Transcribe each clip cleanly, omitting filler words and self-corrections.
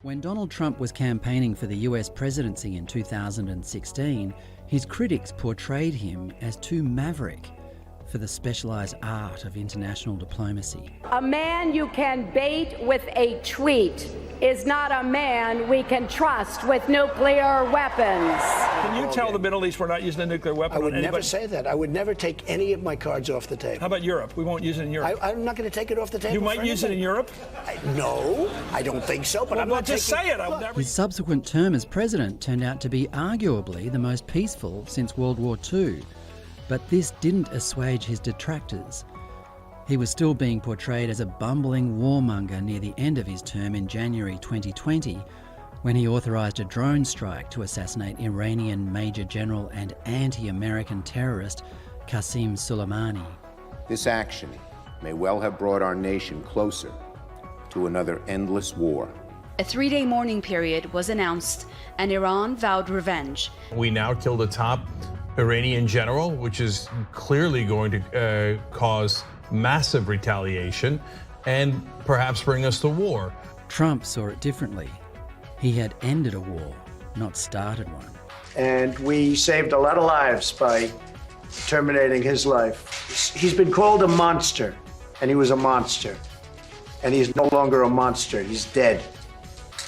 When Donald Trump was campaigning for the US presidency in 2016, his critics portrayed him as too maverick for the specialised art of international diplomacy. A man you can bait with a tweet is not a man we can trust with nuclear weapons. Can you tell the Middle East we're not using a nuclear weapon? I would on anybody? never say that. I would never take any of my cards off the table. How about Europe? We won't use it in Europe. I'm not going to take it off the table. You might use it in Europe? No, I don't think so, but I'm not just taking... say it. I'll never... His subsequent term as president turned out to be arguably the most peaceful since World War II. But this didn't assuage his detractors. He was still being portrayed as a bumbling warmonger near the end of his term in January 2020, when he authorised a drone strike to assassinate Iranian Major General and anti-American terrorist Qasem Soleimani. This action may well have brought our nation closer to another endless war. A 3-day mourning period was announced, and Iran vowed revenge. We now killed a top Iranian general, which is clearly going to cause massive retaliation and perhaps bring us to war. Trump saw it differently. He had ended a war, not started one. And we saved a lot of lives by terminating his life. He's been called a monster, and he was a monster. And he's no longer a monster, he's dead.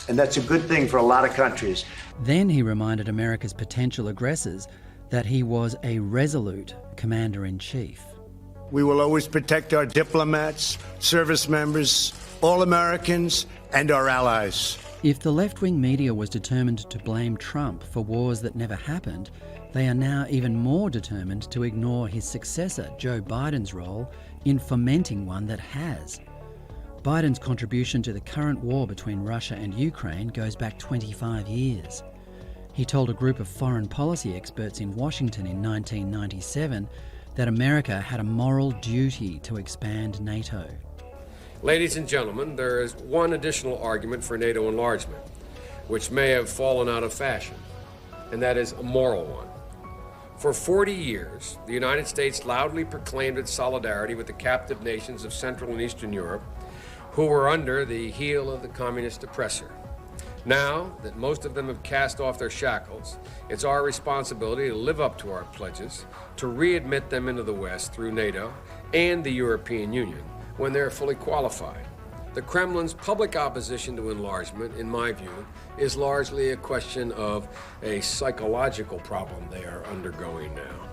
And that's a good thing for a lot of countries. Then he reminded America's potential aggressors that he was a resolute commander-in-chief. We will always protect our diplomats, service members, all Americans, and our allies. If the left-wing media was determined to blame Trump for wars that never happened, they are now even more determined to ignore his successor, Joe Biden's role in fomenting one that has. Biden's contribution to the current war between Russia and Ukraine goes back 25 years. He told a group of foreign policy experts in Washington in 1997 that America had a moral duty to expand NATO. Ladies and gentlemen, there is one additional argument for NATO enlargement, which may have fallen out of fashion, and that is a moral one. For 40 years, the United States loudly proclaimed its solidarity with the captive nations of Central and Eastern Europe, who were under the heel of the communist oppressor. Now that most of them have cast off their shackles, it's our responsibility to live up to our pledges, to readmit them into the West through NATO and the European Union when they're fully qualified. The Kremlin's public opposition to enlargement, in my view, is largely a question of a psychological problem they are undergoing now,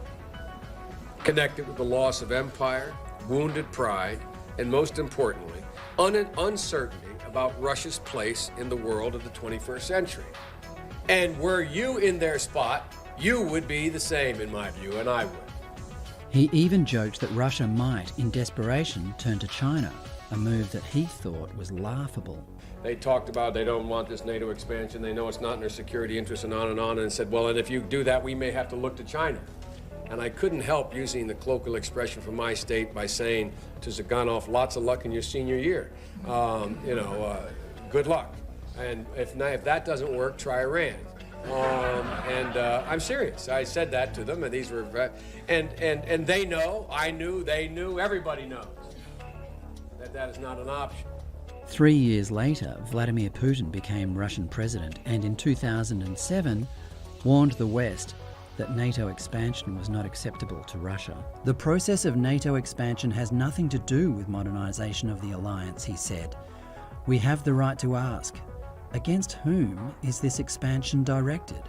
connected with the loss of empire, wounded pride, and most importantly, uncertainty about Russia's place in the world of the 21st century. And were you in their spot, you would be the same, in my view, and I would. He even joked that Russia might, in desperation, turn to China, a move that he thought was laughable. They talked about they don't want this NATO expansion, they know it's not in their security interests, and on, and said, well, and if you do that, we may have to look to China. And I couldn't help using the colloquial expression from my state by saying to Zhuganov, lots of luck in your senior year. Good luck. And if that doesn't work, try Iran. I'm serious. I said that to them, and these were, and they know, I knew, they knew, everybody knows that is not an option. 3 years later, Vladimir Putin became Russian president and in 2007 warned the West that NATO expansion was not acceptable to Russia. The process of NATO expansion has nothing to do with modernisation of the alliance, he said. We have the right to ask, against whom is this expansion directed?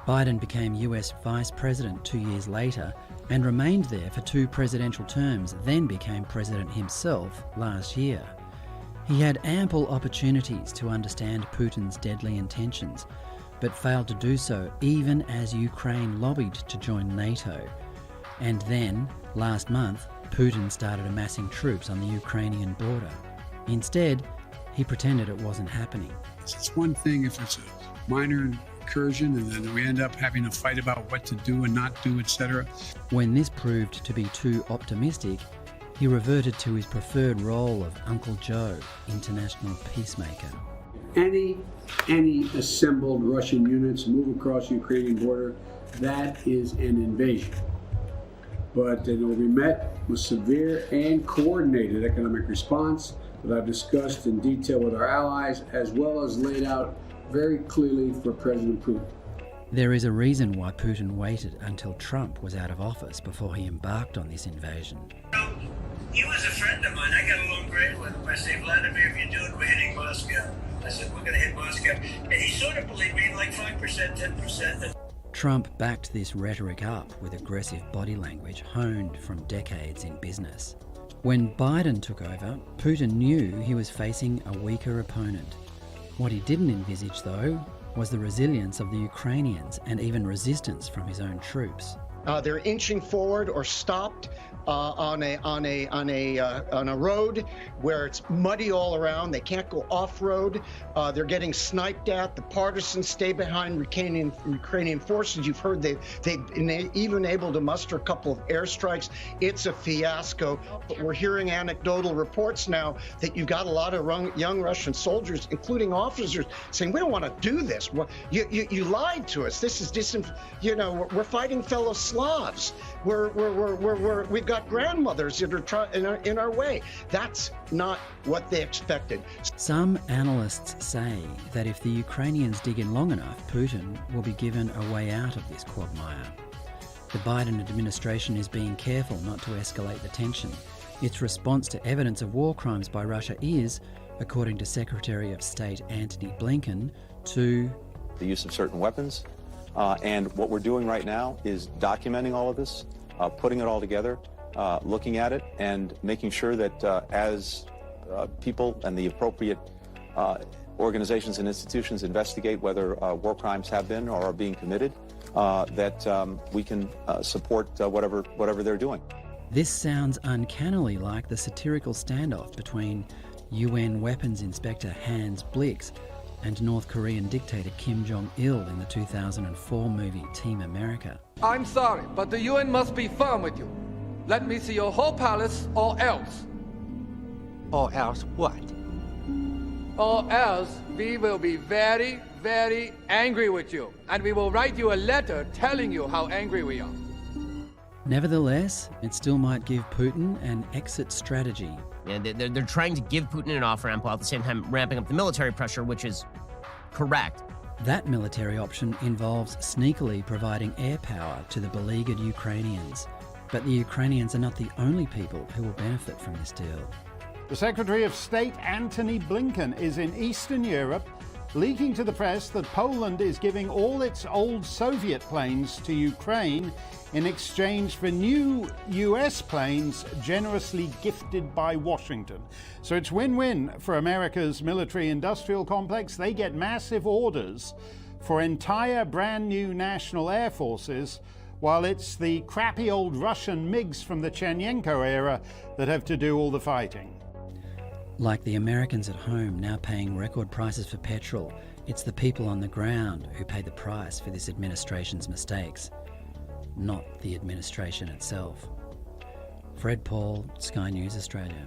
Biden became US vice president 2 years later and remained there for 2 presidential terms, then became president himself last year. He had ample opportunities to understand Putin's deadly intentions, but failed to do so even as Ukraine lobbied to join NATO. And then, last month, Putin started amassing troops on the Ukrainian border. Instead, he pretended it wasn't happening. It's one thing if it's a minor incursion and then we end up having a fight about what to do and not do, etc. When this proved to be too optimistic, he reverted to his preferred role of Uncle Joe, international peacemaker. Any assembled Russian units move across the Ukrainian border, that is an invasion. But it will be met with severe and coordinated economic response that I've discussed in detail with our allies, as well as laid out very clearly for President Putin. There is a reason why Putin waited until Trump was out of office before he embarked on this invasion. He was a friend of mine. I got along great with him. I say, Vladimir, if you do it, we're hitting Moscow. I said, we're going to hit Moscow. And he sort of believed me, like 5%, 10%. Trump backed this rhetoric up with aggressive body language honed from decades in business. When Biden took over, Putin knew he was facing a weaker opponent. What he didn't envisage, though, was the resilience of the Ukrainians and even resistance from his own troops. They're inching forward or stopped on a road where it's muddy all around. They can't go off-road. They're getting sniped at. The partisans stay behind Ukrainian forces. You've heard they've been even able to muster a couple of airstrikes. It's a fiasco. But we're hearing anecdotal reports now that you've got a lot of young Russian soldiers, including officers, saying, we don't want to do this. Well, you lied to us. This is we're fighting fellow Slavs. We've got grandmothers that are in our way. That's not what they expected. Some analysts say that if the Ukrainians dig in long enough, Putin will be given a way out of this quagmire. The Biden administration is being careful not to escalate the tension. Its response to evidence of war crimes by Russia is, according to Secretary of State Antony Blinken, to the use of certain weapons. And what we're doing right now is documenting all of this, putting it all together, looking at it, and making sure that as people and the appropriate organizations and institutions investigate whether war crimes have been or are being committed, that we can support whatever they're doing. This sounds uncannily like the satirical standoff between UN weapons inspector Hans Blix and North Korean dictator Kim Jong-il in the 2004 movie Team America. I'm sorry, but the UN must be firm with you. Let me see your whole palace or else. Or else what? Or else we will be very, very angry with you. And we will write you a letter telling you how angry we are. Nevertheless, it still might give Putin an exit strategy. Yeah, they're trying to give Putin an off-ramp while at the same time ramping up the military pressure, which is correct. That military option involves sneakily providing air power to the beleaguered Ukrainians. But the Ukrainians are not the only people who will benefit from this deal. The Secretary of State Antony Blinken is in Eastern Europe, leaking to the press that Poland is giving all its old Soviet planes to Ukraine in exchange for new US planes generously gifted by Washington. So it's win-win for America's military-industrial complex. They get massive orders for entire brand new national air forces, while it's the crappy old Russian MiGs from the Chernenko era that have to do all the fighting. Like the Americans at home now paying record prices for petrol, it's the people on the ground who pay the price for this administration's mistakes, not the administration itself. Fred Paul, Sky News Australia.